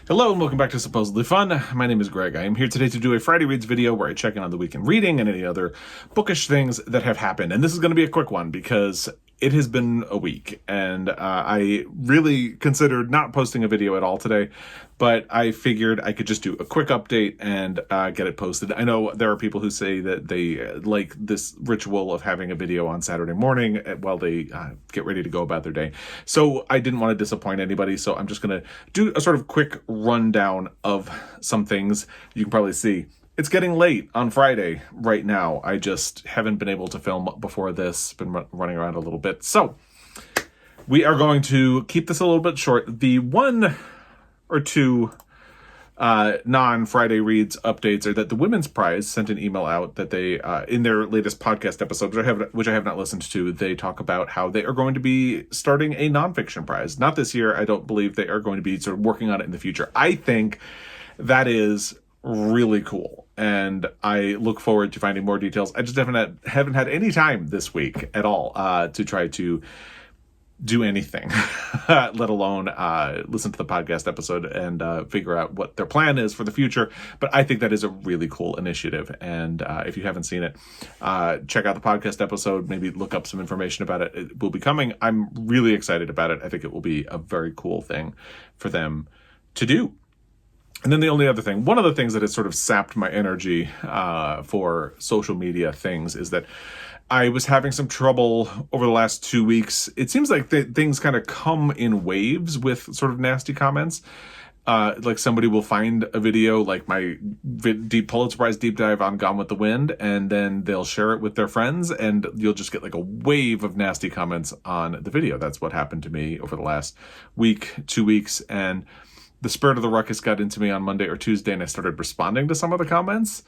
Hello and welcome back to Supposedly Fun. My name is Greg. I am here today to do a Friday Reads video where I check in on the week in reading and any other bookish things that have happened. And this is going to be a quick one because it has been a week and I really considered not posting a video at all today, but I figured I could just do a quick update and get it posted. I know there are people who say that they like this ritual of having a video on Saturday morning while they get ready to go about their day. So I didn't want to disappoint anybody, so I'm just going to do a sort of quick rundown of some things. You can probably see it's getting late on Friday right now. I just haven't been able to film before this. Been running around a little bit. So we are going to keep this a little bit short. The one or two non-Friday Reads updates are that the Women's Prize sent an email out that they, in their latest podcast episode, which I have not listened to, they talk about how they are going to be starting a nonfiction prize. Not this year. I don't believe they are going to be sort of working on it in the future. I think that is really cool, and I look forward to finding more details. I just haven't had any time this week at all to try to do anything, let alone listen to the podcast episode and figure out what their plan is for the future. But I think that is a really cool initiative, and if you haven't seen it, check out the podcast episode, maybe look up some information about it. It will be coming. I'm really excited about it. I think it will be a very cool thing for them to do. And then the only other thing, one of the things that has sort of sapped my energy for social media things is that I was having some trouble over the last 2 weeks. It seems like things kind of come in waves with sort of nasty comments. Like somebody will find a video, like my Pulitzer Prize deep dive on Gone with the Wind, and then they'll share it with their friends, and you'll just get like a wave of nasty comments on the video. That's what happened to me over the last week, 2 weeks, and the spirit of the ruckus got into me on Monday or Tuesday, and I started responding to some of the comments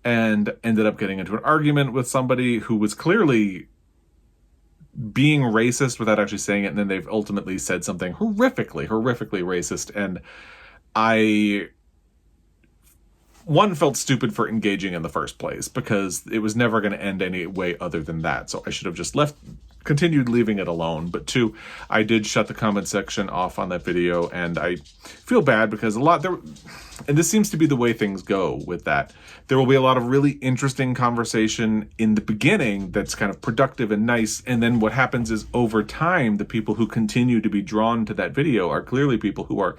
and ended up getting into an argument with somebody who was clearly being racist without actually saying it. And then they've ultimately said something horrifically racist. And I felt stupid for engaging in the first place because it was never going to end any way other than that. So I should have just continued leaving it alone. But two, I did shut the comment section off on that video, and I feel bad because and this seems to be the way things go with that. There will be a lot of really interesting conversation in the beginning that's kind of productive and nice, and then what happens is over time, the people who continue to be drawn to that video are clearly people who are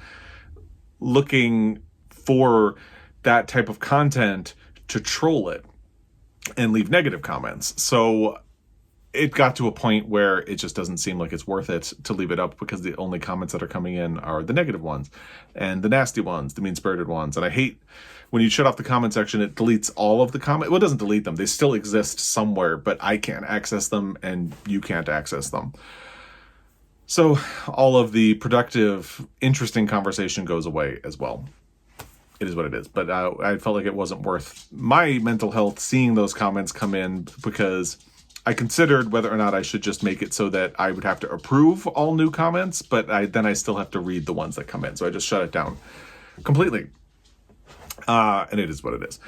looking for that type of content to troll it and leave negative comments. So it got to a point where it just doesn't seem like it's worth it to leave it up because the only comments that are coming in are the negative ones and the nasty ones, the mean-spirited ones. And I hate when you shut off the comment section, it deletes all of the comments. Well, it doesn't delete them. They still exist somewhere, but I can't access them and you can't access them. So all of the productive, interesting conversation goes away as well. It is what it is. But I felt like it wasn't worth my mental health seeing those comments come in because I considered whether or not I should just make it so that I would have to approve all new comments, but then I still have to read the ones that come in. So I just shut it down completely. And it is what it is.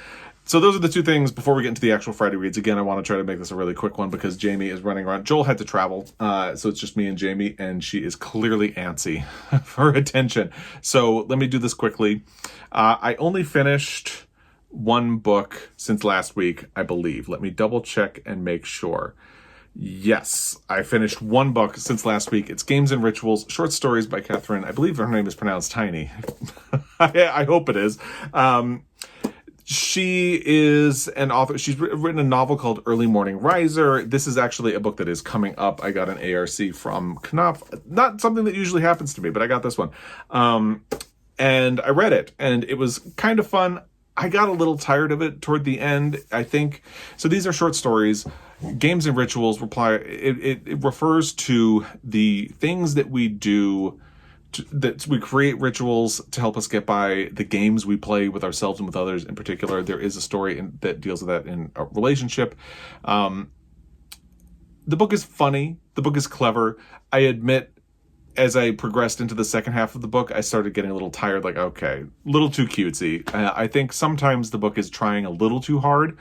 So those are the two things before we get into the actual Friday Reads. Again, I want to try to make this a really quick one because Jamie is running around. Joel had to travel, so it's just me and Jamie, and she is clearly antsy for attention. So let me do this quickly. I only finished one book since last week, I believe. Let me double check and make sure. Yes, I finished one book since last week. It's Games and Rituals, short stories by Katherine. I believe her name is pronounced Heiny. I hope it is. She is an author. She's written a novel called Early Morning Riser. This is actually a book that is coming up. I got an ARC from Knopf. Not something that usually happens to me, but I got this one. And I read it, and it was kind of fun. I got a little tired of it toward the end, I think. So these are short stories. Games and Rituals it refers to the things that we do, that we create rituals to help us get by, the games we play with ourselves and with others in particular. There is a story that deals with that in a relationship. The book is funny. The book is clever. I admit, as I progressed into the second half of the book, I started getting a little tired, like, okay, a little too cutesy. I think sometimes the book is trying a little too hard.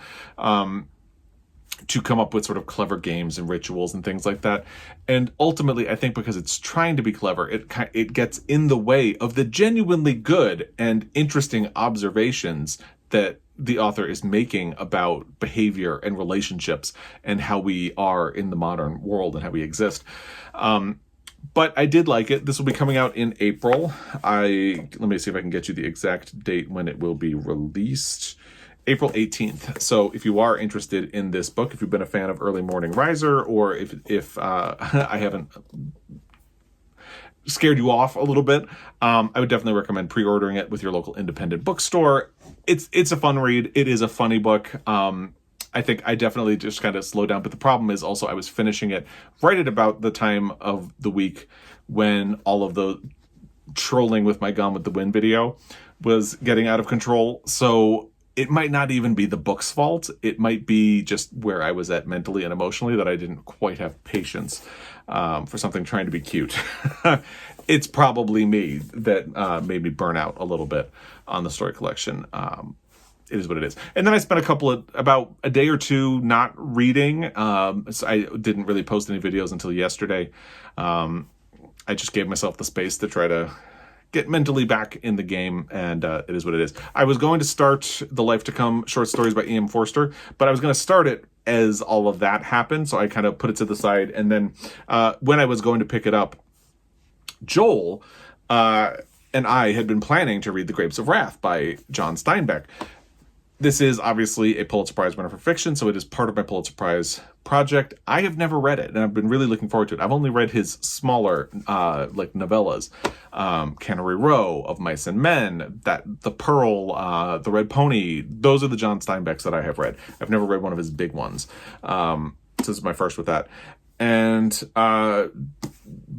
to come up with sort of clever games and rituals and things like that. And ultimately, I think because it's trying to be clever, it gets in the way of the genuinely good and interesting observations that the author is making about behavior and relationships and how we are in the modern world and how we exist. But I did like it. This will be coming out in April. Let me see if I can get you the exact date when it will be released. April 18th. So if you are interested in this book, if you've been a fan of Early Morning Riser, or if I haven't scared you off a little bit, I would definitely recommend pre-ordering it with your local independent bookstore. It's a fun read. It is a funny book. I think I definitely just kind of slowed down. But the problem is also I was finishing it right at about the time of the week when all of the trolling with my Gone with the Wind video was getting out of control. So it might not even be the book's fault. It might be just where I was at mentally and emotionally, that I didn't quite have patience for something trying to be cute. It's probably me that made me burn out a little bit on the story collection. It is what it is. And then I spent about a day or two not reading. So I didn't really post any videos until yesterday. I just gave myself the space to try to get mentally back in the game, and it is what it is. I was going to start The Life to Come short stories by E.M. Forster, but I was going to start it as all of that happened, so I kind of put it to the side. And then when I was going to pick it up, Joel and I had been planning to read The Grapes of Wrath by John Steinbeck. This is obviously a Pulitzer Prize winner for fiction, so it is part of my Pulitzer Prize project. I have never read it, and I've been really looking forward to it. I've only read his smaller, novellas, Cannery Row, Of Mice and Men, The Pearl, The Red Pony. Those are the John Steinbecks that I have read. I've never read one of his big ones. So this is my first with that. And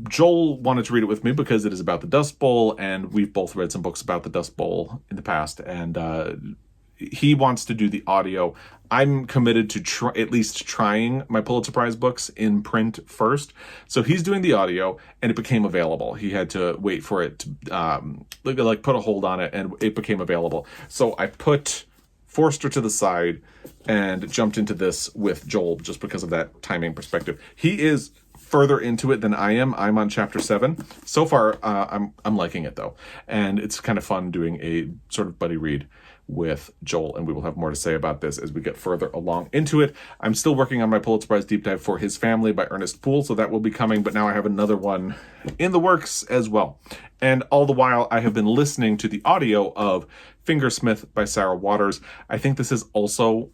Joel wanted to read it with me because it is about the Dust Bowl, and we've both read some books about the Dust Bowl in the past, and he wants to do the audio. I'm committed to at least trying my Pulitzer Prize books in print first. So he's doing the audio, and it became available. He had to wait for it to put a hold on it, and it became available. So I put Forster to the side and jumped into this with Joel just because of that timing perspective. He is further into it than I am. I'm on chapter 7. So far, I'm liking it though, and it's kind of fun doing a sort of buddy read with Joel, and we will have more to say about this as we get further along into it. I'm still working on my Pulitzer Prize deep dive for His Family by Ernest Poole, so that will be coming, but now I have another one in the works as well. And all the while, I have been listening to the audio of Fingersmith by Sarah Waters. I think this has also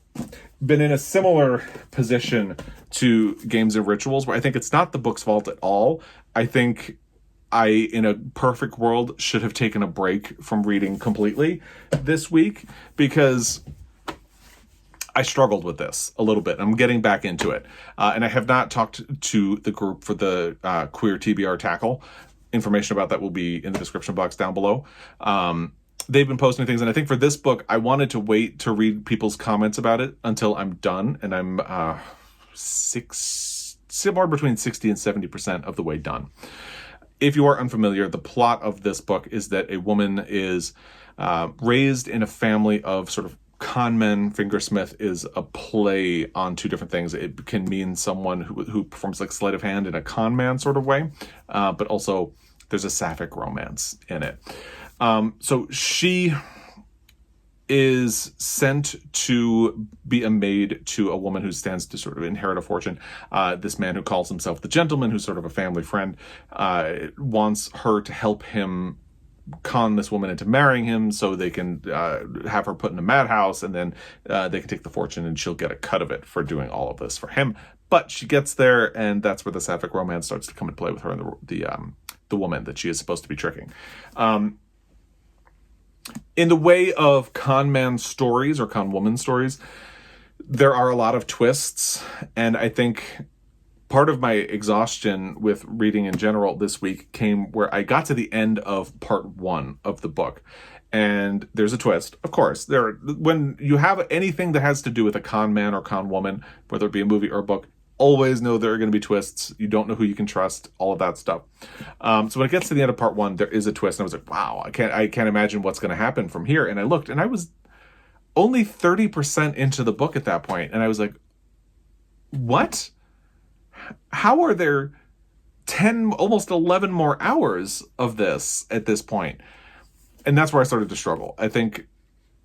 been in a similar position to Games and Rituals, where I think it's not the book's fault at all. I think I, in a perfect world, should have taken a break from reading completely this week because I struggled with this a little bit. I'm getting back into it. And I have not talked to the group for the Queer TBR Tackle. Information about that will be in the description box down below. They've been posting things, and I think for this book, I wanted to wait to read people's comments about it until I'm done, and I'm somewhere between 60 and 70% of the way done. If you are unfamiliar, the plot of this book is that a woman is raised in a family of sort of con men. Fingersmith is a play on two different things. It can mean someone who performs like sleight of hand in a con man sort of way, but also there's a sapphic romance in it. So she is sent to be a maid to a woman who stands to sort of inherit a fortune. This man who calls himself the gentleman, who's sort of a family friend, wants her to help him con this woman into marrying him so they can have her put in a madhouse, and then they can take the fortune and she'll get a cut of it for doing all of this for him. But she gets there, and that's where the sapphic romance starts to come into play with her and the woman that she is supposed to be tricking. In the way of con man stories or con woman stories, there are a lot of twists, and I think part of my exhaustion with reading in general this week came where I got to the end of part 1 of the book, and there's a twist. Of course, when you have anything that has to do with a con man or con woman, whether it be a movie or a book, always know there are going to be twists. You don't know who you can trust, all of that stuff. So when it gets to the end of part 1, there is a twist, and I was like, wow, I can't imagine what's going to happen from here. And I looked, and I was only 30% into the book at that point, and I was like, what? How are there 10, almost 11 more hours of this at this point? And that's where I started to struggle. I think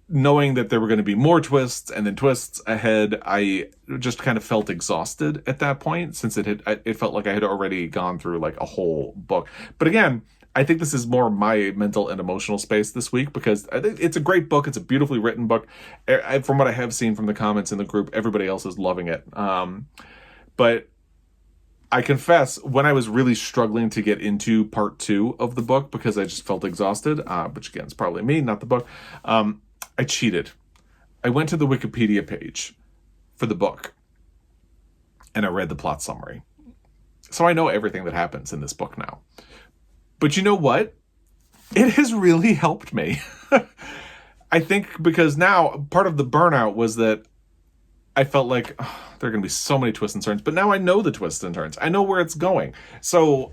knowing that there were going to be more twists and then twists ahead, I just kind of felt exhausted at that point, since it felt like I had already gone through like a whole book. But again, I think this is more my mental and emotional space this week, because I think it's a great book. It's a beautifully written book. From what I have seen from the comments in the group, everybody else is loving it. But I confess, when I was really struggling to get into part 2 of the book, because I just felt exhausted, which again is probably me, not the book, I cheated. I went to the Wikipedia page for the book, and I read the plot summary. So I know everything that happens in this book now. But you know what? It has really helped me. I think because now part of the burnout was that I felt like there are going to be so many twists and turns, but now I know the twists and turns. I know where it's going. So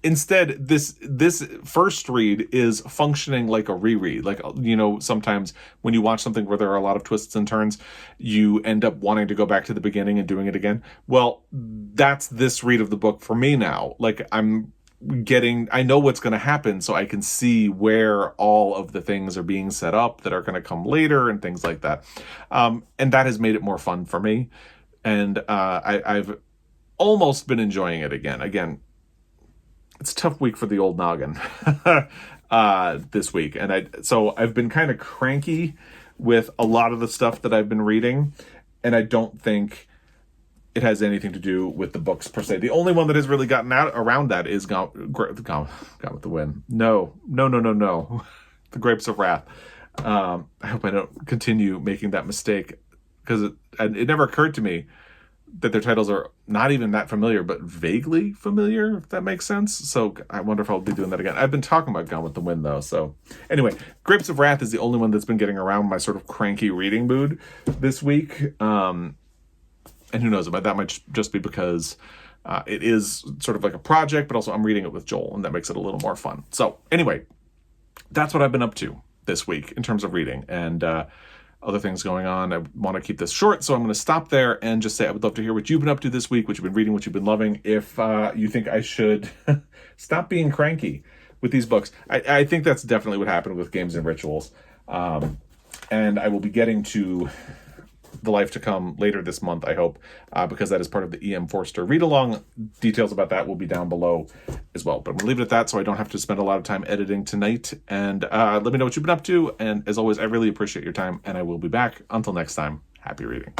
instead, this first read is functioning like a reread. Like, you know, sometimes when you watch something where there are a lot of twists and turns, you end up wanting to go back to the beginning and doing it again. Well, that's this read of the book for me now. Like, I know what's going to happen, so I can see where all of the things are being set up that are going to come later and things like that. And that has made it more fun for me. And I've almost been enjoying it again. Again, it's a tough week for the old noggin this week. And so I've been kind of cranky with a lot of the stuff that I've been reading. And I don't think it has anything to do with the books per se. The only one that has really gotten out around that is Gone with the Wind. No. The Grapes of Wrath. I hope I don't continue making that mistake, because it never occurred to me that their titles are not even that familiar, but vaguely familiar, if that makes sense. So I wonder if I'll be doing that again. I've been talking about Gone with the Wind, though. So anyway, Grapes of Wrath is the only one that's been getting around my sort of cranky reading mood this week. And who knows, that might just be because it is sort of like a project, but also I'm reading it with Joel, and that makes it a little more fun. So anyway, that's what I've been up to this week in terms of reading, and other things going on. I want to keep this short, so I'm going to stop there and just say I would love to hear what you've been up to this week, what you've been reading, what you've been loving. If you think I should stop being cranky with these books. I think that's definitely what happened with Games and Rituals. And I will be getting to The Life to Come later this month, I hope, because that is part of the E.M. Forster read-along. Details about that will be down below as well. But I'm going to leave it at that so I don't have to spend a lot of time editing tonight. And let me know what you've been up to. And as always, I really appreciate your time, and I will be back. Until next time, happy reading.